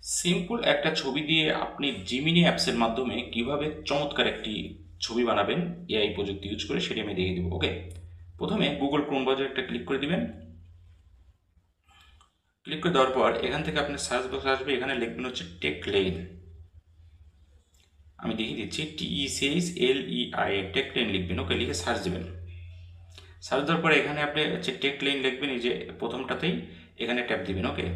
Simple একটা ছবি দিয়ে আপনি জিমিনি অ্যাপসের মাধ্যমে কিভাবে চমৎকার একটি ছবি বানাবেন এআই প্রযুক্তি ইউজ করে সেটি আমি দেখিয়ে দেবো। ওকে, প্রথমে গুগল ক্রোম ব্রাউজার একটা ক্লিক করে দিবেন। ক্লিক করে দেওয়ার পর এখান থেকে আপনার সার্চ বক্স আসবে, এখানে লিখবেন হচ্ছে টেকলেইন। আমি দেখিয়ে দিচ্ছি, TECHLEI টেকলেইন লিখবেন। ওকে, লিখে সার্চ দেবেন। সার্চ দেওয়ার পরে এখানে আপনি হচ্ছে টেকলেইন লিখবেন, এই যে প্রথমটাতেই এখানে ট্যাপ দিবেন। ওকে,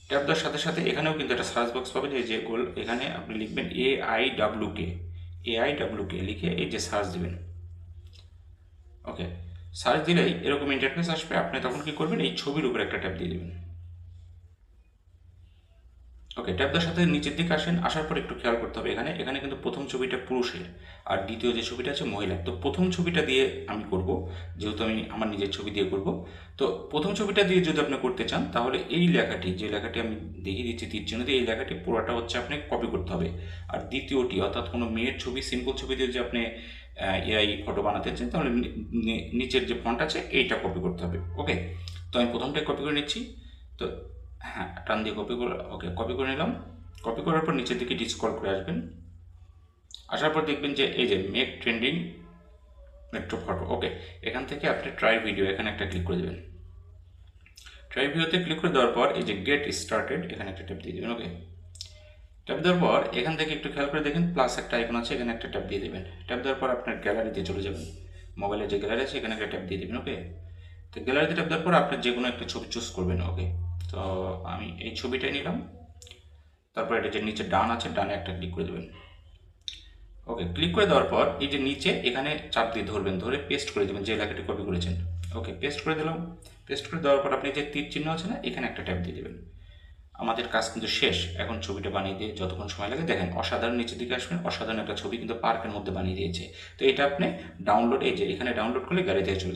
ট্যাপ দেওয়ার সাথে সাথে এখানেও কিন্তু একটা সার্চ বক্স পাবেন, এই যে গোল, এখানে আপনি লিখবেন AIWK লিখে এই যে সার্চ দিবেন। ওকে, সার্চ দিলেই এরকম ইন্টারফেস আসবে। আপনি তখন কি করবেন, এই ছবির উপর একটা ট্যাপ দিয়ে দেবেন। ওকে, ট্যাপ দেওয়ার সাথে নিচের দিকে আসেন, আসার পর একটু খেয়াল করতে হবে, এখানে এখানে কিন্তু প্রথম ছবিটা পুরুষের আর দ্বিতীয় যে ছবিটা আছে মহিলার। তো প্রথম ছবিটা দিয়ে আমি করব, যেহেতু আমি আমার নিজের ছবি দিয়ে করব। তো প্রথম ছবিটা দিয়ে যদি আপনি করতে চান, তাহলে এই লেখাটি, যে লেখাটি আমি দেখিয়ে দিচ্ছি তীর চিহ্ন দিয়ে, এই লেখাটি পুরোটা হচ্ছে আপনি কপি করতে হবে। আর দ্বিতীয়টি, অর্থাৎ কোনো মেয়ের ছবি, সিম্পল ছবি দিয়ে যে আপনি এআই ফটো বানাতে চান, তাহলে নিচের যে ফন্ট আছে এইটা কপি করতে হবে। ওকে, তো আমি প্রথমটাই কপি করে নিচ্ছি। তো হ্যাঁ, টান দিয়ে কপি করে, ওকে, কপি করে নিলাম। কপি করার পর নিচের দিকে স্ক্রল করে আসবেন। আসার পর দেখবেন যে এই যে মেক ট্রেন্ডিং মেট্রো ফটো। ওকে, এখান থেকে আপনি ট্রাই ভিডিও, এখানে একটা ক্লিক করে দেবেন। ট্রাই ভিডিওতে ক্লিক করে দেওয়ার পর এই যে গেট স্টার্টেড, এখানে একটা ট্যাপ দিয়ে দেবেন। ওকে, ট্যাপ দেওয়ার পর এখান থেকে একটু খেয়াল করে দেখেন, প্লাস একটা আইকন আছে, এখানে একটা ট্যাপ দিয়ে দেবেন। ট্যাপ দেওয়ার পর আপনার গ্যালারিতে চলে যাবেন। মোবাইলে যে গ্যালারি আছে এখানে একটা ট্যাপ দিয়ে দেবেন। ওকে, তো গ্যালারিতে ট্যাপ দেওয়ার পর আপনি যে কোনো একটা ছবি চুজ করবেন। ওকে, তো আমি এই ছবিটাই নিলাম। তারপর এটা যে নিচে ডান আছে, ডানে একটা ক্লিক করে দেবেন। ওকে, ক্লিক করে দেওয়ার পর এই যে নিচে এখানে চাপ দিয়ে ধরবেন, ধরে পেস্ট করে দেবেন যে এলাকাটি কপি করেছেন। ওকে, পেস্ট করে দিলাম। পেস্ট করে দেওয়ার পর আপনি যে তীর চিহ্ন আছে না, এখানে একটা ট্যাপ দিয়ে দেবেন। আমাদের কাজ কিন্তু শেষ। এখন ছবিটা বানিয়ে দিয়ে যতক্ষণ সময় লাগে দেখেন, অসাধারণ, নিচের দিকে আসবেন, অসাধারণ একটা ছবি কিন্তু পার্কের মধ্যে বানিয়ে দিয়েছে। তো এটা আপনি ডাউনলোড, এই যে এখানে ডাউনলোড করলে গ্যালারি থেকে চলে যাবে।